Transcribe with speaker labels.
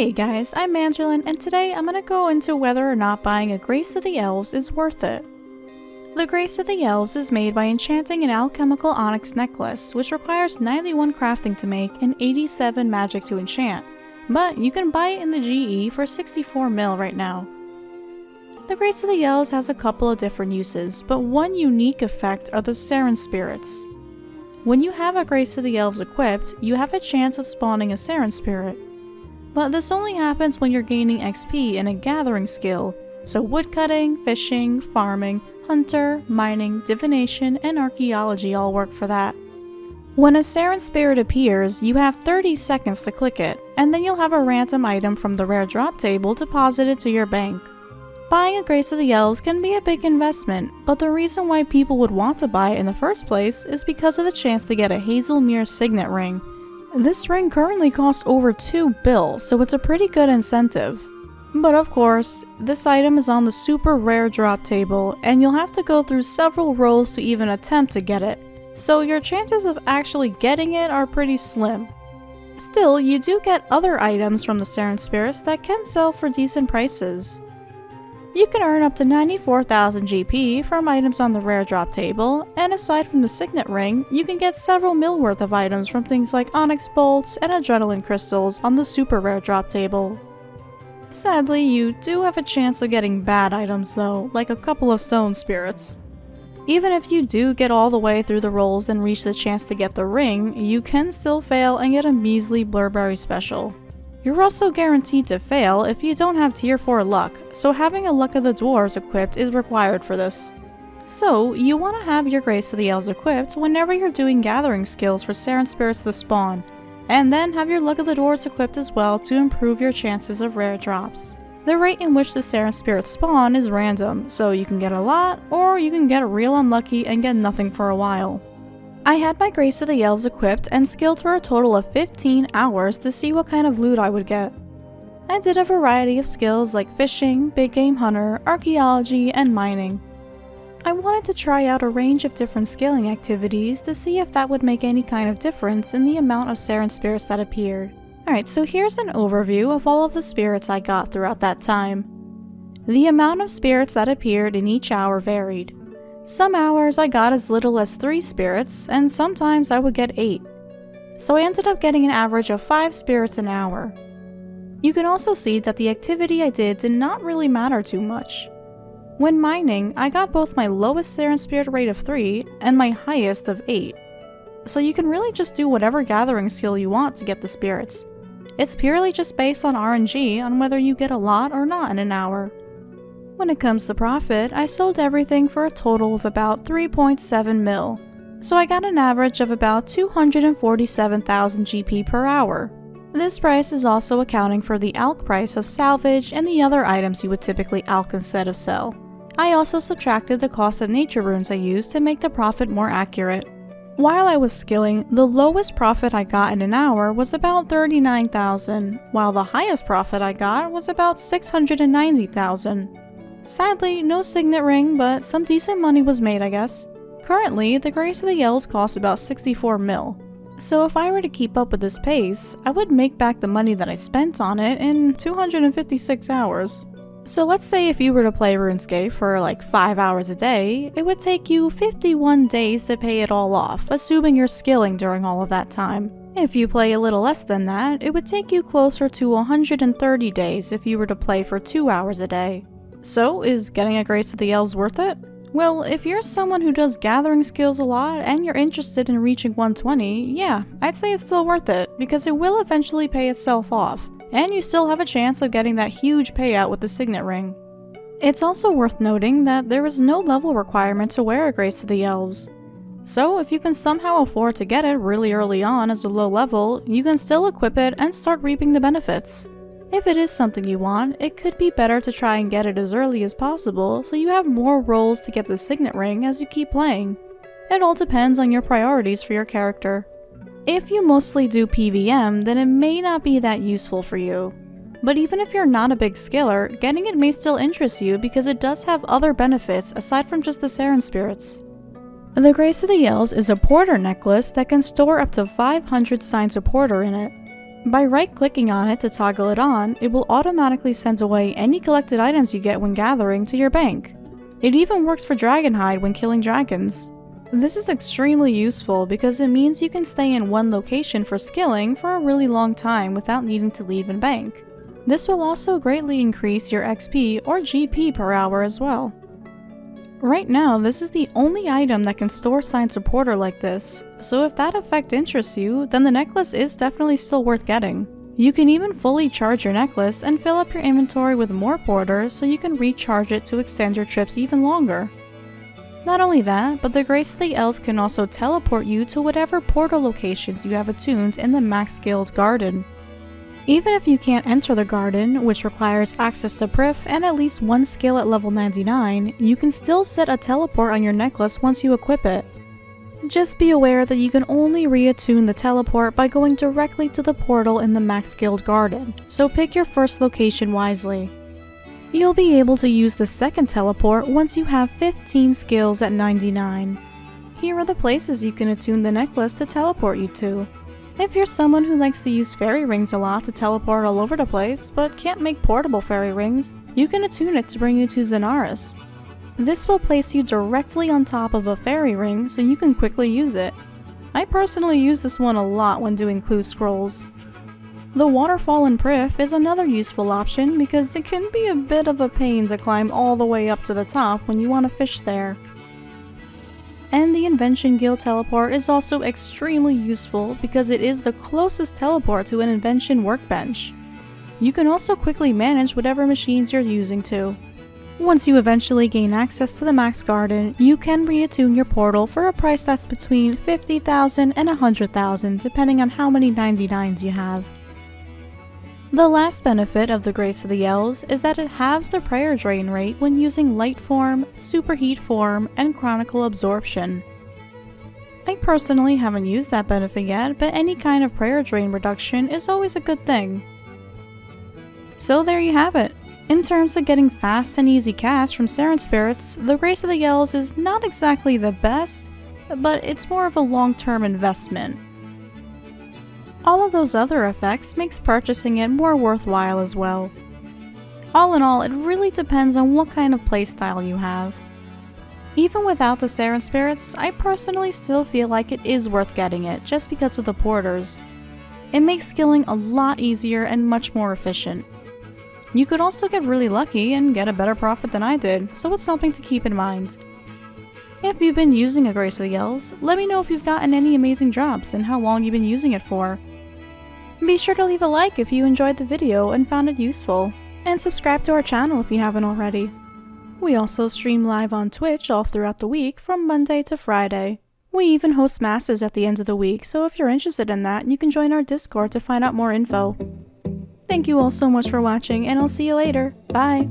Speaker 1: Hey guys, I'm Manderlin, and today I'm gonna go into whether or not buying a Grace of the Elves is worth it. The Grace of the Elves is made by enchanting an alchemical onyx necklace, which requires 91 crafting to make and 87 magic to enchant, but you can buy it in the GE for 64 mil right now. The Grace of the Elves has a couple of different uses, but one unique effect are the Saren spirits. When you have a Grace of the Elves equipped, you have a chance of spawning a Saren spirit. But this only happens when you're gaining XP in a gathering skill, so woodcutting, fishing, farming, hunter, mining, divination, and archaeology all work for that. When a Saren spirit appears, you have 30 seconds to click it, and then you'll have a random item from the rare drop table deposited to your bank. Buying a Grace of the Elves can be a big investment, but the reason why people would want to buy it in the first place is because of the chance to get a Hazelmere signet ring. This ring currently costs over 2 bill, so it's a pretty good incentive. But of course, this item is on the super rare drop table, and you'll have to go through several rolls to even attempt to get it, so your chances of actually getting it are pretty slim. Still, you do get other items from the Saren spirits that can sell for decent prices. You can earn up to 94,000 GP from items on the rare drop table, and aside from the signet ring, you can get several mil worth of items from things like onyx bolts and adrenaline crystals on the super rare drop table. Sadly, you do have a chance of getting bad items though, like a couple of stone spirits. Even if you do get all the way through the rolls and reach the chance to get the ring, you can still fail and get a measly blurberry special. You're also guaranteed to fail if you don't have tier 4 luck, so having a Luck of the Dwarves equipped is required for this. So, you want to have your Grace of the Elves equipped whenever you're doing gathering skills for Saren spirits to spawn, and then have your Luck of the Dwarves equipped as well to improve your chances of rare drops. The rate in which the Saren spirits spawn is random, so you can get a lot, or you can get real unlucky and get nothing for a while. I had my Grace of the Elves equipped and skilled for a total of 15 hours to see what kind of loot I would get. I did a variety of skills like fishing, big game hunter, archaeology, and mining. I wanted to try out a range of different scaling activities to see if that would make any kind of difference in the amount of Saren spirits that appeared. Alright, so here's an overview of all of the spirits I got throughout that time. The amount of spirits that appeared in each hour varied. Some hours I got as little as 3 spirits, and sometimes I would get 8. So I ended up getting an average of 5 spirits an hour. You can also see that the activity I did not really matter too much. When mining, I got both my lowest Saren spirit rate of 3 and my highest of 8. So you can really just do whatever gathering skill you want to get the spirits. It's purely just based on RNG on whether you get a lot or not in an hour. When it comes to profit, I sold everything for a total of about 3.7 mil, so I got an average of about 247,000 GP per hour. This price is also accounting for the alch price of salvage and the other items you would typically alch instead of sell. I also subtracted the cost of nature runes I used to make the profit more accurate. While I was skilling, the lowest profit I got in an hour was about 39,000, while the highest profit I got was about 690,000. Sadly, no signet ring, but some decent money was made, I guess. Currently, the Grace of the Elves costs about 64 mil. So if I were to keep up with this pace, I would make back the money that I spent on it in 256 hours. So let's say if you were to play Runescape for like 5 hours a day, it would take you 51 days to pay it all off, assuming you're skilling during all of that time. If you play a little less than that, it would take you closer to 130 days if you were to play for 2 hours a day. So, is getting a Grace of the Elves worth it? Well, if you're someone who does gathering skills a lot and you're interested in reaching 120, yeah, I'd say it's still worth it, because it will eventually pay itself off, and you still have a chance of getting that huge payout with the signet ring. It's also worth noting that there is no level requirement to wear a Grace of the Elves. So, if you can somehow afford to get it really early on as a low level, you can still equip it and start reaping the benefits. If it is something you want, it could be better to try and get it as early as possible so you have more rolls to get the signet ring as you keep playing. It all depends on your priorities for your character. If you mostly do PVM, then it may not be that useful for you. But even if you're not a big skiller, getting it may still interest you because it does have other benefits aside from just the Saren spirits. The Grace of the Elves is a porter necklace that can store up to 500 signs of porter in it. By right-clicking on it to toggle it on, it will automatically send away any collected items you get when gathering to your bank. It even works for Dragonhide when killing dragons. This is extremely useful because it means you can stay in one location for skilling for a really long time without needing to leave and bank. This will also greatly increase your XP or GP per hour as well. Right now, this is the only item that can store Signs of Porter like this, so if that effect interests you, then the necklace is definitely still worth getting. You can even fully charge your necklace and fill up your inventory with more porters so you can recharge it to extend your trips even longer. Not only that, but the Grace of the Elves can also teleport you to whatever portal locations you have attuned in the Max Guild Garden. Even if you can't enter the garden, which requires access to Prif and at least one skill at level 99, you can still set a teleport on your necklace once you equip it. Just be aware that you can only reattune the teleport by going directly to the portal in the Max Guild Garden, so pick your first location wisely. You'll be able to use the second teleport once you have 15 skills at 99. Here are the places you can attune the necklace to teleport you to. If you're someone who likes to use fairy rings a lot to teleport all over the place, but can't make portable fairy rings, you can attune it to bring you to Zenaris. This will place you directly on top of a fairy ring so you can quickly use it. I personally use this one a lot when doing clue scrolls. The waterfall in Prif is another useful option because it can be a bit of a pain to climb all the way up to the top when you want to fish there. And the Invention Guild teleport is also extremely useful because it is the closest teleport to an invention workbench. You can also quickly manage whatever machines you're using too. Once you eventually gain access to the Max Garden, you can reattune your portal for a price that's between 50,000 and 100,000 depending on how many 99s you have. The last benefit of the Grace of the Elves is that it halves the prayer drain rate when using Light Form, Superheat Form, and Chronicle Absorption. I personally haven't used that benefit yet, but any kind of prayer drain reduction is always a good thing. So there you have it. In terms of getting fast and easy cash from Saren spirits, the Grace of the Elves is not exactly the best, but it's more of a long-term investment. All of those other effects makes purchasing it more worthwhile as well. All in all, it really depends on what kind of playstyle you have. Even without the Saren spirits, I personally still feel like it is worth getting it just because of the porters. It makes skilling a lot easier and much more efficient. You could also get really lucky and get a better profit than I did, so it's something to keep in mind. If you've been using a Grace of the Elves, let me know if you've gotten any amazing drops and how long you've been using it for. Be sure to leave a like if you enjoyed the video and found it useful, and subscribe to our channel if you haven't already. We also stream live on Twitch all throughout the week from Monday to Friday. We even host masses at the end of the week, so if you're interested in that, you can join our Discord to find out more info. Thank you all so much for watching, and I'll see you later. Bye!